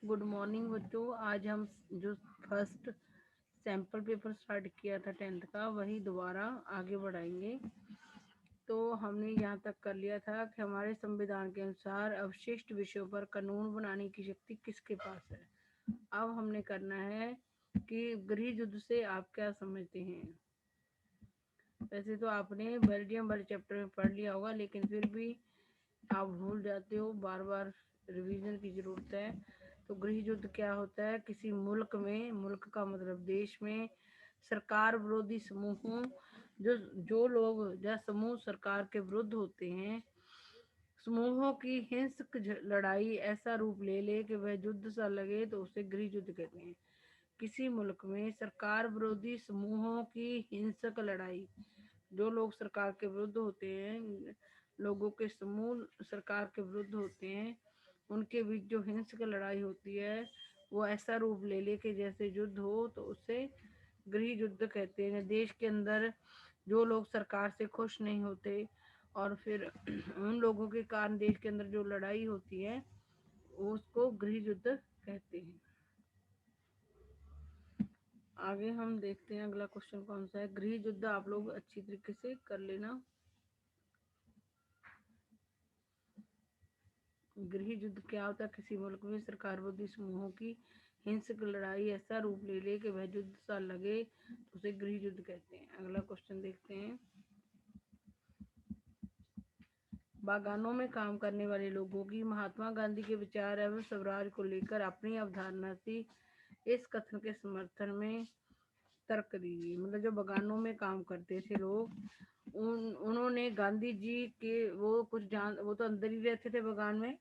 Good morning बच्चों। आज हम जो फर्स्ट सैम्पल पेपर स्टार्ट किया था 10th का वही दोबारा आगे बढ़ाएंगे। तो हमने यहाँ तक कर लिया था कि हमारे संविधान के अनुसार अवशिष्ट विषयों पर कानून बनाने की शक्ति किसके पास है। अब हमने करना है कि गृह युद्ध से आप क्या समझते हैं। वैसे तो आपने बेल्जियम वाले चैप्टर में पढ़ लिया होगा, लेकिन फिर भी आप भूल जाते हो, बार बार रिवीजन की जरूरत है। तो गृह युद्ध क्या होता है? किसी मुल्क में, मुल्क का मतलब देश में, सरकार विरोधी समूहों, जो जो लोग या समूह सरकार के विरुद्ध होते हैं, समूहों की हिंसक लड़ाई ऐसा रूप ले ले कि वह युद्ध सा लगे तो उसे गृह युद्ध कहते हैं। किसी मुल्क में सरकार विरोधी समूहों की हिंसक लड़ाई, जो लोग सरकार के विरुद्ध होते हैं, लोगों के समूह सरकार के विरुद्ध होते हैं, उनके बीच जो हिंसक लड़ाई होती है वो ऐसा रूप ले ले कि जैसे युद्ध हो तो उसे गृह युद्ध कहते हैं। देश के अंदर जो लोग सरकार से खुश नहीं होते और फिर उन लोगों के कारण देश के अंदर जो लड़ाई होती है उसको गृह युद्ध कहते हैं। आगे हम देखते हैं अगला क्वेश्चन कौन सा है। गृह युद्ध आप लोग अच्छी तरीके से कर लेना। गृह युद्ध क्या होता है? किसी मुल्क में सरकार विरोधी समूहों की हिंसक लड़ाई ऐसा रूप ले ले कि वह युद्ध सा लगे तो उसे गृह युद्ध कहते हैं। अगला क्वेश्चन देखते हैं। बागानों में काम करने वाले लोगों की महात्मा गांधी के विचार एवं स्वराज को लेकर अपनी अवधारणा थी। इस कथन के समर्थन में तर्क दीजिए। मतलब जो बागानों में काम करते थे लोग, उन्होंने गांधी जी के वो कुछ जान, वो तो अंदर ही रहते थे बागान में।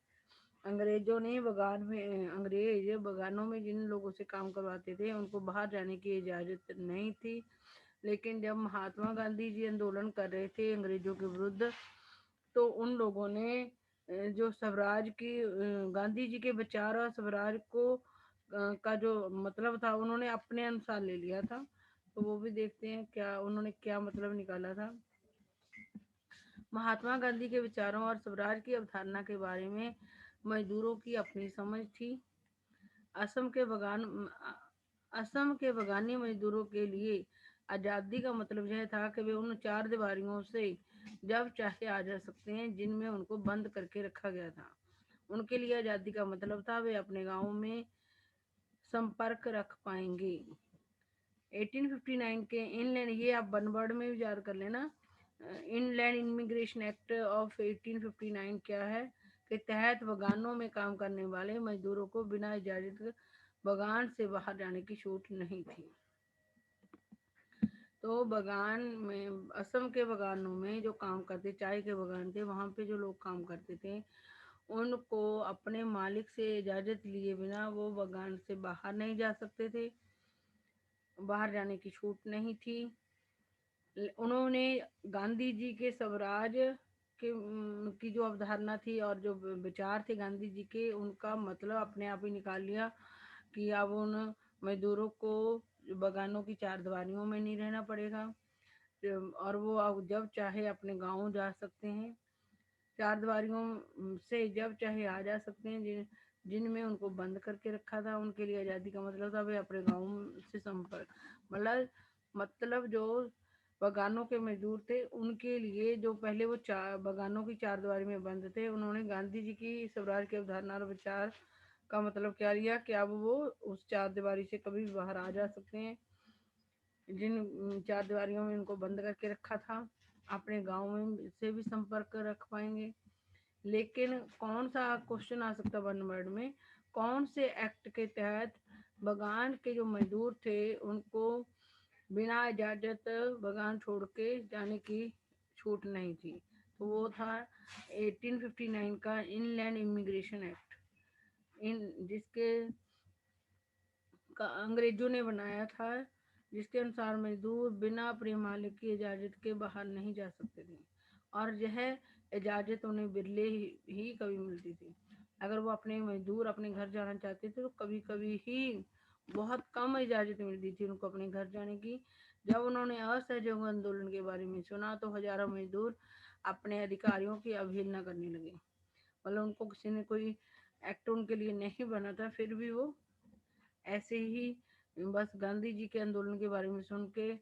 अंग्रेजों ने अंग्रेज बागानों में जिन लोगों से काम करवाते थे उनको बाहर जाने की इजाजत नहीं थी। लेकिन जब महात्मा गांधी जी आंदोलन कर रहे थे अंग्रेजों के विरुद्ध, तो उन लोगों ने जो स्वराज की, गांधी जी के विचार और स्वराज को का जो मतलब था उन्होंने अपने अनुसार ले लिया था। तो वो भी देखते हैं क्या उन्होंने क्या मतलब निकाला था। महात्मा गांधी के विचारों और स्वराज की अवधारणा के बारे में मजदूरों की अपनी समझ थी। असम के बगान असम के बगानी मजदूरों के लिए आज़ादी का मतलब यह था कि वे उन चार दीवारियों से जब चाहे आ जा सकते हैं जिनमें उनको बंद करके रखा गया था। उनके लिए आज़ादी का मतलब था वे अपने गाँव में संपर्क रख पाएंगे। 1859 के इनलैंड, ये आप वन वर्ड में भी याद कर लेना, इनलैंड इमिग्रेशन एक्ट ऑफ 1859 क्या है के तहत बगानों में काम करने वाले मजदूरों को बिना इजाजत बगान से बाहर जाने की छूट नहीं थी। तो बगान में, असम के बगानों में जो काम करते, चाय के बगान थे, वहां पे जो लोग काम करते थे उनको अपने मालिक से इजाजत लिए बिना वो बगान से बाहर नहीं जा सकते थे, बाहर जाने की छूट नहीं थी। उन्होंने गांधी जी के स्वराज के की जो अवधारणा थी और जो विचार थे गांधी जी के, उनका मतलब अपने आप ही निकाल लिया कि अब उन मजदूरों को बगानों की चार दीवारियों में नहीं रहना पड़ेगा और वो अब जब चाहे अपने गाँव जा सकते हैं, चार दीवारियों से जब चाहे आ जा सकते हैं। जिनमें उनको बंद करके रखा था, उनके लिए आज़ादी का मतलब था वे अपने गाँव से संपर्क, मतलब जो बगानों के मजदूर थे उनके लिए, जो पहले वो चार बगानों की चार दीवारी में बंद थे, उन्होंने गांधी जी की स्वराज की अवधारणा और विचार का मतलब क्या लिया कि अब वो उस चार दीवारी से कभी भी बाहर आ जा सकते हैं। जिन चार दीवारियों में उनको बंद करके रखा था, अपने गाँव में से भी संपर्क रख पाएंगे। लेकिन कौन सा क्वेश्चन आ सकता वन वर्ड में, कौन से एक्ट के तहत बगान के जो मजदूर थे उनको बिना इजाजत बगान छोड़ के जाने की छूट नहीं थी? तो वो था 1859 का इनलैंड इमिग्रेशन एक्ट, इन जिसके का अंग्रेजों ने बनाया था, जिसके अनुसार मजदूर बिना अपने मालिक की इजाजत के बाहर नहीं जा सकते थे और यह इजाजत उन्हें बिरले ही कभी मिलती थी। अगर वो अपने मजदूर अपने घर जाना चाहते थे तो कभी कभी ही, बहुत कम इजाजत मिलती थी उनको अपने घर जाने की। जब उन्होंने असहयोग आंदोलन के बारे में सुना तो हजारों मजदूर अपने अधिकारियों की अवहेलना करने लगे। मतलब उनको किसी ने कोई एक्ट उनके लिए नहीं बना था, फिर भी वो ऐसे ही बस गांधी जी के आंदोलन के बारे में सुन के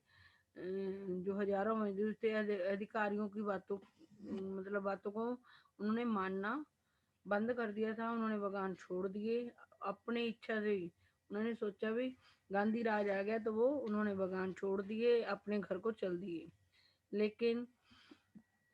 जो हजारों मजदूर थे अधिकारियों की बातों मतलब बातों को उन्होंने मानना बंद कर दिया था। उन्होंने बगान छोड़ दिए अपनी इच्छा से ही। उन्होंने सोचा भी गांधी राज आ गया तो वो उन्होंने बगान छोड़ दिए, अपने घर को चल दिए। लेकिन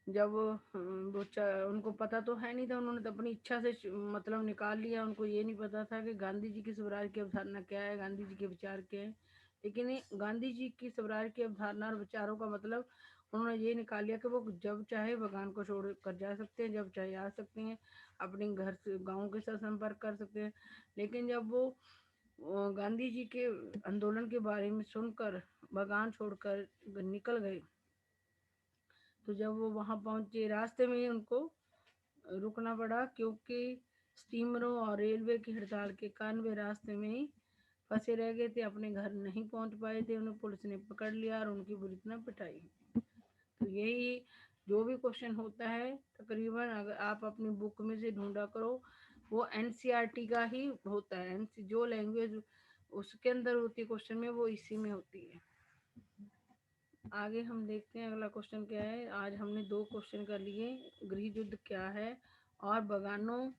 जब उनको पता तो है नहीं था, उन्होंने तो अपनी इच्छा से मतलब निकाल लिया। उनको ये नहीं पता था कि गांधी जी की स्वराज की अवधारणा क्या है, गांधी जी के विचार क्या है। लेकिन गांधी जी की स्वराज की अवधारणा और विचारों का मतलब उन्होंने ये निकाल लिया कि वो जब चाहे बगान को छोड़ कर जा सकते हैं, जब चाहे आ सकते हैं, अपने घर से गाँव के साथ संपर्क कर सकते हैं। लेकिन जब वो गांधी जी के आंदोलन के बारे में सुनकर बगान छोड़कर निकल गए, तो जब वो वहां पहुंचे रास्ते में ही उनको रुकना पड़ा, क्योंकि स्टीमरों और रेलवे की हड़ताल के कारण वे रास्ते में ही फंसे रह गए थे, अपने घर नहीं पहुंच पाए थे। उन्हें पुलिस ने पकड़ लिया और उनकी बुरी तरह पिटाई। तो यही जो भी क्वेश्चन होता है तकरीबन अगर आप अपनी बुक में से ढूंढा करो, वो एनसीईआरटी का ही होता है। जो लैंग्वेज उसके अंदर होती है क्वेश्चन में, वो इसी में होती है। आगे हम देखते हैं अगला क्वेश्चन क्या है। आज हमने 2 क्वेश्चन कर लिए, गृह युद्ध क्या है और बगानों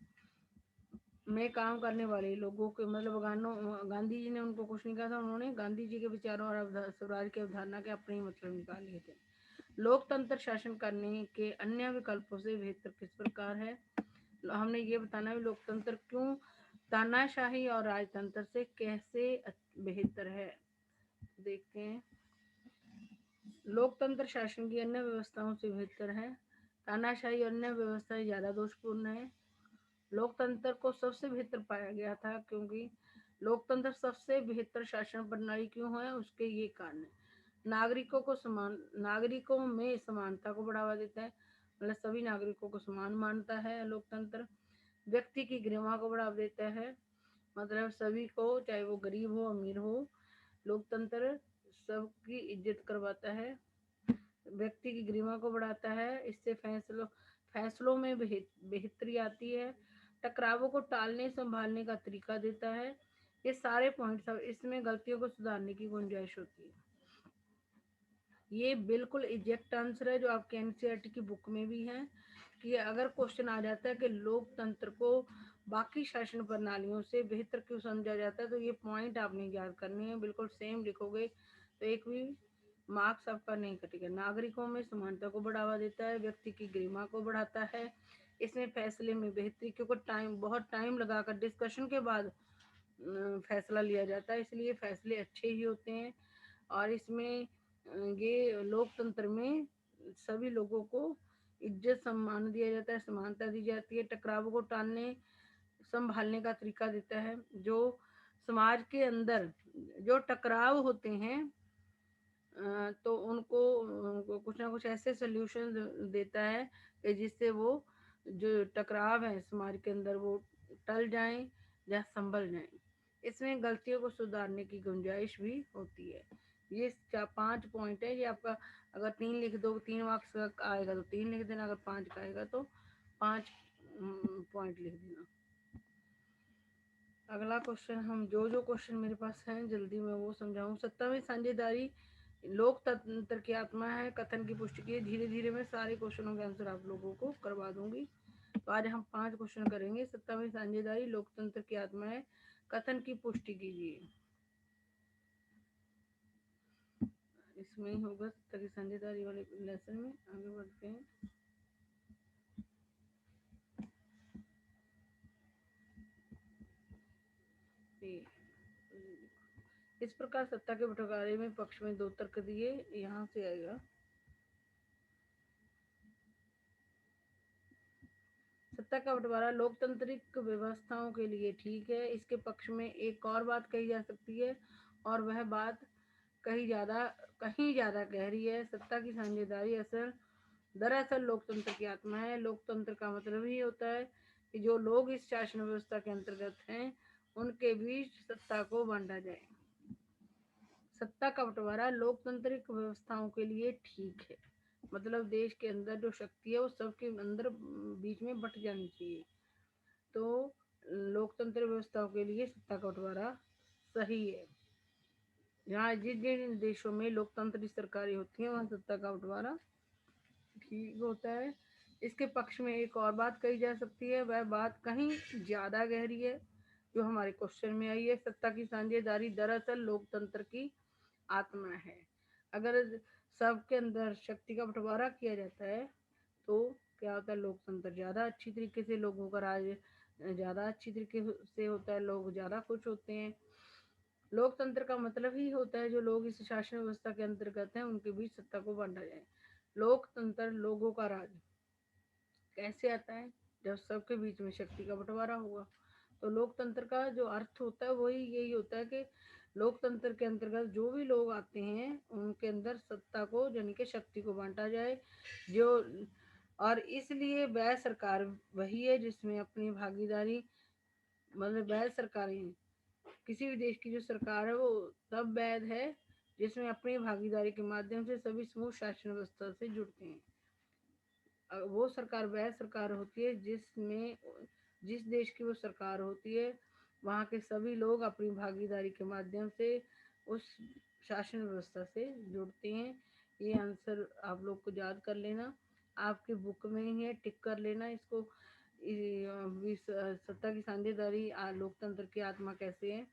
में काम करने वाले लोगों के मतलब बगानों गांधी जी ने उनको कुछ नहीं कहा था, उन्होंने गांधी जी के विचारों और स्वराज की अवधारणा के अपने ही मतलब निकाल लिए थे। लोकतंत्र शासन करने के अन्य विकल्पों से बेहतर किस प्रकार है। हमने ये बताना है लोकतंत्र क्यों तानाशाही और राजतंत्र से कैसे बेहतर है। देखते हैं। लोकतंत्र शासन की अन्य व्यवस्थाओं से बेहतर है। तानाशाही और अन्य व्यवस्थाएं ज्यादा दोषपूर्ण है। लोकतंत्र को सबसे बेहतर पाया गया था क्योंकि लोकतंत्र सबसे बेहतर शासन प्रणाली क्यों है, उसके ये कारण है। नागरिकों में समानता को बढ़ावा देता है, मतलब सभी नागरिकों को समान मानता है लोकतंत्र। व्यक्ति की गरिमा को बढ़ावा देता है, मतलब सभी को चाहे वो गरीब हो अमीर हो, लोकतंत्र सबकी इज्जत करवाता है। व्यक्ति की गरिमा को बढ़ाता है, इससे फैसलों में बेहतरी आती है। टकरावों को टालने संभालने का तरीका देता है। ये सारे पॉइंट्स, इसमें गलतियों को सुधारने की गुंजाइश होती है। ये बिल्कुल एग्जैक्ट आंसर है जो आपके एनसीईआरटी की बुक में भी है कि अगर क्वेश्चन आ जाता है कि लोकतंत्र को बाकी शासन प्रणालियों से बेहतर क्यों समझा जाता है, तो ये पॉइंट आपने याद करने हैं। बिल्कुल सेम लिखोगे तो एक भी मार्क्स आपका नहीं कटेगा। नागरिकों में समानता को बढ़ावा देता है, व्यक्ति की गरिमा को बढ़ाता है, इसमें फैसले में बेहतरी, क्योंकि बहुत टाइम लगाकर डिस्कशन के बाद फैसला लिया जाता है, इसलिए फैसले अच्छे ही होते हैं। और इसमें ये लोकतंत्र में सभी लोगों को इज्जत सम्मान दिया जाता है, समानता दी जाती है। टकरावों को टालने संभालने का तरीका देता है। जो समाज के अंदर जो टकराव होते हैं तो उनको कुछ ना कुछ ऐसे सोल्यूशन देता है कि जिससे वो जो टकराव है समाज के अंदर वो टल जाएं या संभल जाएं। इसमें गलतियों को सुधारने की गुंजाइश भी होती है। ये 5 पॉइंट है। ये आपका अगर 3 लिख दो 3 मार्क्स का आएगा तो 3 लिख देना, अगर 5 का आएगा तो 5 पॉइंट लिख देना। अगला क्वेश्चन, हम जो क्वेश्चन मेरे पास हैं जल्दी मैं वो समझाऊं। सत्ता में साझेदारी लोकतंत्र की आत्मा है, कथन की पुष्टि की। धीरे धीरे मैं सारे क्वेश्चनों के आंसर आप लोगों को करवा दूंगी। तो आज हम 5 क्वेश्चन करेंगे। सत्ता में साझेदारी लोकतंत्र की आत्मा है, कथन की पुष्टि कीजिए। इसमें ही होगा सत्ता की साझेदारी वाले लेसन में। आगे बढ़ते हैं। इस प्रकार सत्ता के बंटवारे में पक्ष में 2 तर्क दिए। यहाँ से आएगा सत्ता का बंटवारा लोकतांत्रिक व्यवस्थाओं के लिए ठीक है। इसके पक्ष में एक और बात कही जा सकती है और वह बात कहीं ज्यादा गहरी है। सत्ता की साझेदारी दरअसल लोकतंत्र की आत्मा है। लोकतंत्र का मतलब ही होता है कि जो लोग इस शासन व्यवस्था के अंतर्गत हैं उनके बीच सत्ता को बांटा जाए। सत्ता का बंटवारा लोकतांत्रिक व्यवस्थाओं के लिए ठीक है, मतलब देश के अंदर जो शक्ति है वो सबके अंदर बीच में बट जानी चाहिए। तो लोकतंत्र व्यवस्थाओं के लिए सत्ता का बंटवारा सही है। यहाँ जिन जिन देशों में लोकतंत्र सरकारें होती हैं वहाँ सत्ता का बंटवारा ठीक होता है। इसके पक्ष में एक और बात कही जा सकती है, वह बात कहीं ज्यादा गहरी है जो हमारे क्वेश्चन में आई है। सत्ता की साझेदारी दरअसल लोकतंत्र की आत्मा है। अगर सबके अंदर शक्ति का बंटवारा किया जाता है तो क्या होता है, लोकतंत्र ज्यादा अच्छी तरीके से लोगों का राज ज्यादा अच्छी तरीके से होता है, लोग ज्यादा खुश होते हैं। लोकतंत्र का मतलब ही होता है जो लोग इस शासन व्यवस्था के अंतर्गत हैं उनके बीच सत्ता को बांटा जाए। लोकतंत्र लोगों का राज कैसे आता है, जब सबके बीच में शक्ति का बंटवारा होगा। तो लोकतंत्र का जो अर्थ होता है वही यही होता है कि लोकतंत्र के अंतर्गत जो भी लोग आते हैं उनके अंदर सत्ता को यानी कि शक्ति को बांटा जाए। जो और इसलिए वह सरकार वही है जिसमें अपनी भागीदारी, मतलब वह सरकारें, किसी भी देश की जो सरकार है वो तब वैध है जिसमें अपनी भागीदारी के माध्यम से सभी समूह शासन व्यवस्था से जुड़ते हैं। वो सरकार वह सरकार होती है जिसमें जिस देश की वो सरकार होती है वहाँ के सभी लोग अपनी भागीदारी के माध्यम से उस शासन व्यवस्था से जुड़ते हैं। ये आंसर आप लोग को याद कर लेना, आपके बुक में ही है, टिक कर लेना इसको। सत्ता की साझेदारी लोकतंत्र की आत्मा कैसे है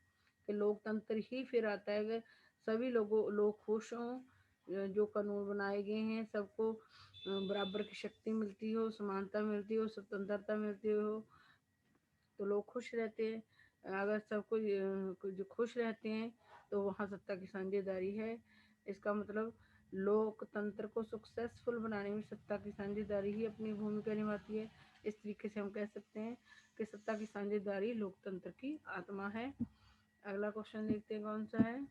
कि लोकतंत्र ही फिर आता है अगर सभी लोग खुश हों, जो कानून बनाए गए हैं सबको बराबर की शक्ति मिलती हो, समानता मिलती हो, स्वतंत्रता मिलती हो तो लोग खुश रहते हैं। अगर सबको जो खुश रहते हैं तो वहाँ सत्ता की साझेदारी है। इसका मतलब लोकतंत्र को सक्सेसफुल बनाने में सत्ता की साझेदारी ही अपनी भूमिका निभाती है। इस तरीके से हम कह सकते हैं कि सत्ता की साझेदारी लोकतंत्र की आत्मा है। अगला क्वेश्चन देखते हैं कौन सा है।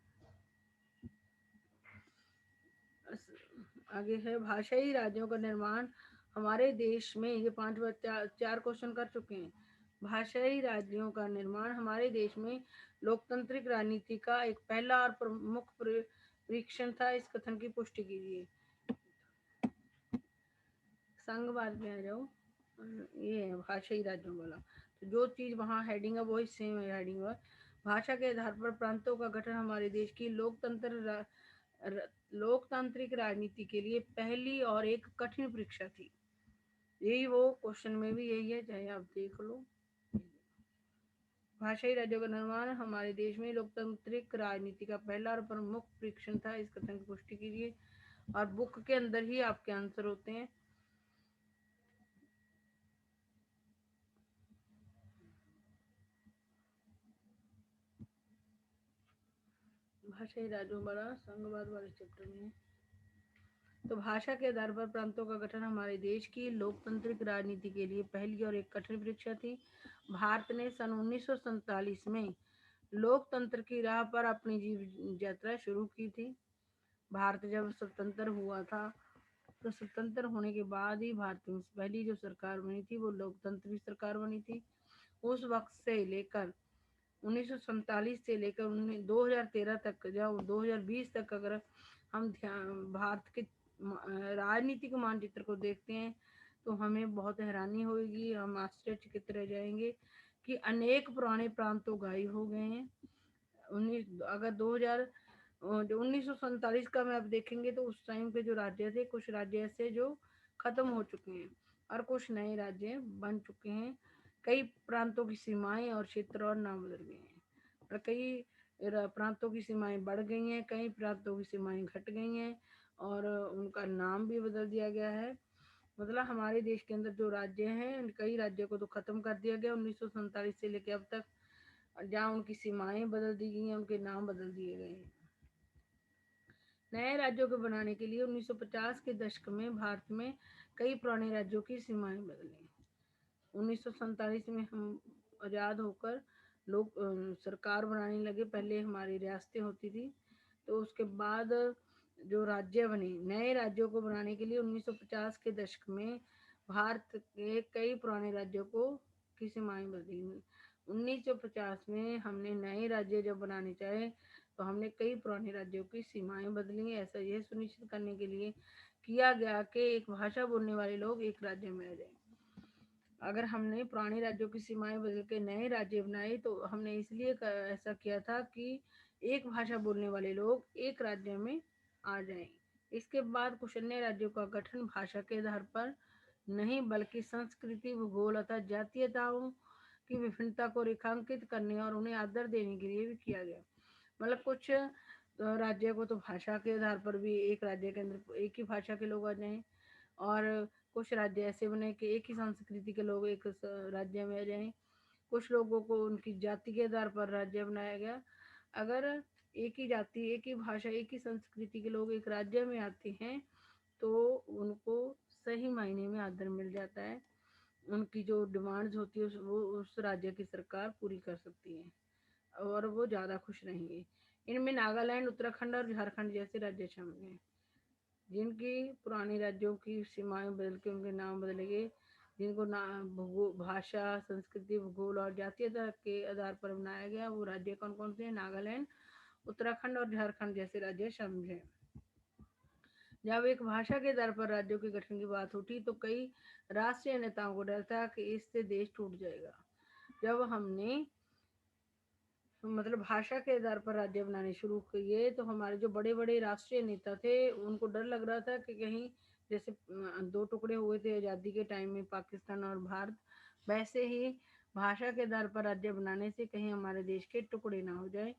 आगे है भाषाई राज्यों का निर्माण हमारे देश में, ये पांच बार चार क्वेश्चन कर चुके हैं। भाषाई राज्यों का निर्माण हमारे देश में लोकतांत्रिक राजनीति का एक पहला और प्रमुख परीक्षण था। इस कथन की पुष्टि कीजिए। संघवाद में आ जाओ, ये है भाषाई राज्यों वाला। तो जो चीज वहाँ हेडिंग है वही सेम है हेडिंग है। भाषा के आधार पर प्रांतों का गठन हमारे देश की लोकतांत्रिक राजनीति के लिए पहली और एक कठिन परीक्षा थी। यही वो क्वेश्चन में भी यही है, चाहे आप देख लो। भाषाई राज्यों का निर्माण हमारे देश में लोकतांत्रिक राजनीति का पहला और प्रमुख परीक्षण था। इस कथन की पुष्टि कीजिए। और बुक के अंदर ही आपके आंसर होते हैं। भाषाई राज्यों वाला संघवाद वाले चैप्टर में। तो भाषा के आधार पर प्रांतों का गठन हमारे देश की लोकतांत्रिक राजनीति के लिए पहली और एक कठिन परीक्षा थी। भारत ने सन 1947 में लोकतंत्र की राह पर अपनी जीवन यात्रा शुरू की थी। भारत जब स्वतंत्र हुआ था तो स्वतंत्र होने के बाद ही भारत में पहली जो सरकार बनी थी वो लोकतंत्र की सरकार बनी थी। उस वक्त से लेकर 1947 से लेकर 2013 तक या 2020 तक अगर हम ध्यान भारत के राजनीतिक मानचित्र को देखते हैं तो हमें बहुत हैरानी होगी, हम आश्चर्यचकित रह जाएंगे कि अनेक पुराने प्रांत तो गायब हो गए हैं। अगर 2000 जो 1947 का मैं अब देखेंगे तो उस टाइम के जो राज्य थे, कुछ राज्य ऐसे जो खत्म हो चुके हैं और कुछ नए राज्य बन चुके हैं। कई प्रांतों की सीमाएं और क्षेत्र और नाम बदल गए हैं और कई प्रांतों की सीमाएं बढ़ गई हैं, कई प्रांतों की सीमाएं घट गई हैं और उनका नाम भी बदल दिया गया है। मतलब हमारे देश के अंदर जो राज्य हैं कई राज्यों को तो खत्म कर दिया गया 1947 से लेकर अब तक, जहाँ उनकी सीमाएं बदल दी गई हैं, उनके नाम बदल दिए गए हैं। नए राज्यों को बनाने के लिए 1950 के दशक में भारत में कई पुराने राज्यों की सीमाएं बदली। 1947 में हम आज़ाद होकर लोग सरकार बनाने लगे। पहले हमारी रियासतें होती थी तो उसके बाद जो राज्य बने, नए राज्यों को बनाने के लिए 1950 के दशक में भारत के कई पुराने राज्यों को की सीमाएं बदली। 1950 में हमने नए राज्य जब बनाने चाहे तो हमने कई पुराने राज्यों की सीमाएं बदली। ऐसा यह सुनिश्चित करने के लिए किया गया कि एक भाषा बोलने वाले लोग एक राज्य में रह जाए। अगर हमने पुराने राज्यों की सीमाएं बदल के नए राज्य बनाए तो हमने इसलिए ऐसा किया था कि एक भाषा बोलने वाले लोग एक राज्य में आ जाएं। इसके बाद कुछ अन्य राज्यों का गठन भाषा के आधार पर नहीं बल्कि संस्कृति, भूगोल अतः जातीयताओं की विभिन्नता को रेखांकित करने और उन्हें आदर देने के लिए भी किया गया। मतलब कुछ राज्य को तो भाषा के आधार पर भी एक राज्य के अंदर एक ही भाषा के लोग आ जाएं, और कुछ राज्य ऐसे बने कि एक ही संस्कृति के लोग एक राज्य में आ जाएं। कुछ लोगों को उनकी जाति के आधार पर राज्य बनाया गया। अगर एक ही जाति, एक ही भाषा, एक ही संस्कृति के लोग एक राज्य में आते हैं तो उनको सही मायने में आदर मिल जाता है। उनकी जो डिमांड्स होती है वो उस राज्य की सरकार पूरी कर सकती है और वो ज़्यादा खुश रहेंगे। इनमें नागालैंड, उत्तराखंड और झारखंड जैसे राज्य शामिल हैं, जिनकी पुराने राज्यों की सीमाएं बदल के उनके नाम बदले गए, जिनको ना भाषा, संस्कृति, भूगोल और जातीयता के आधार पर बनाया गया। वो राज्य कौन कौन से हैं? नागालैंड, उत्तराखंड और झारखंड जैसे राज्य शामिल हैं। जब एक भाषा के आधार पर राज्यों के गठन की बात उठी तो कई राष्ट्रीय नेताओं को डर था कि इससे देश टूट जाएगा। जब हमने मतलब भाषा के आधार पर राज्य बनाने शुरू किए तो हमारे जो बड़े बड़े राष्ट्रीय नेता थे उनको डर लग रहा था कि कहीं जैसे दो टुकड़े हुए थे आज़ादी के टाइम में पाकिस्तान और भारत, वैसे ही भाषा के आधार पर राज्य बनाने से कहीं हमारे देश के टुकड़े ना हो जाए।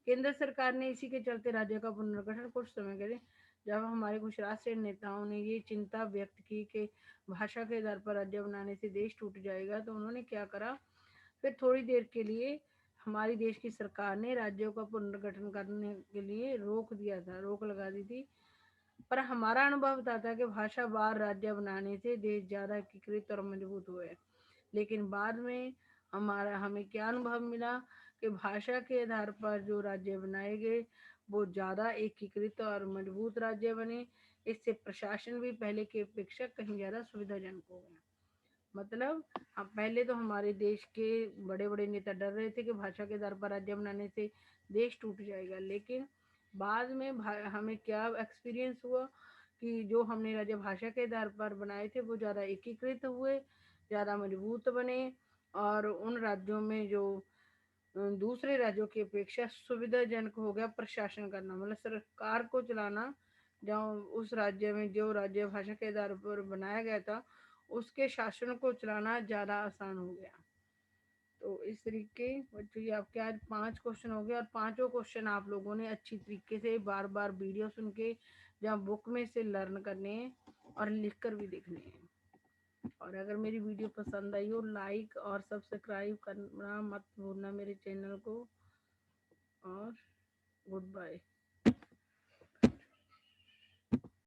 केंद्र सरकार ने इसी के चलते राज्य का पुनर्गठन कुछ समय करे। जब हमारे कुछ राष्ट्रीय नेताओं ने ये चिंता व्यक्त की कि भाषा के आधार पर राज्य बनाने से देश टूट जाएगा तो उन्होंने क्या करा, फिर थोड़ी देर के लिए हमारी देश की सरकार ने राज्यों का पुनर्गठन करने के लिए रोक दिया था, रोक लगा दी थी। पर हमारा अनुभव बताता है कि भाषा बार राज्य बनाने से देश ज्यादा एकीकृत और मजबूत हुए। लेकिन बाद में हमें क्या अनुभव मिला कि भाषा के आधार पर जो राज्य बनाए गए वो ज्यादा एकीकृत और मजबूत राज्य बने। इससे प्रशासन भी पहले की अपेक्षा कहीं ज्यादा सुविधाजनक हो गया। मतलब हम पहले तो हमारे देश के बड़े बड़े नेता डर रहे थे कि भाषा के आधार पर राज्य बनाने से देश टूट जाएगा, लेकिन बाद में हमें क्या एक्सपीरियंस हुआ कि जो हमने राज्य भाषा के आधार पर बनाए थे वो ज़्यादा एकीकृत हुए, ज़्यादा मजबूत बने, और उन राज्यों में जो दूसरे राज्यों की अपेक्षा सुविधाजनक हो गया प्रशासन करना, मतलब सरकार को चलाना। जहाँ उस राज्य में जो राज्य भाषा के आधार पर बनाया गया था उसके शासन को चलाना ज़्यादा आसान हो गया। तो इस तरीके बच्चों ये आपके आज 5 क्वेश्चन हो गए और पांचों क्वेश्चन आप लोगों ने अच्छी तरीके से बार बार वीडियो सुन के जहाँ बुक में से लर्न करने हैं और लिख कर भी देखने हैं। और अगर मेरी वीडियो पसंद आई हो लाइक और सब्सक्राइब करना मत भूलना मेरे चैनल को। और गुड बाय।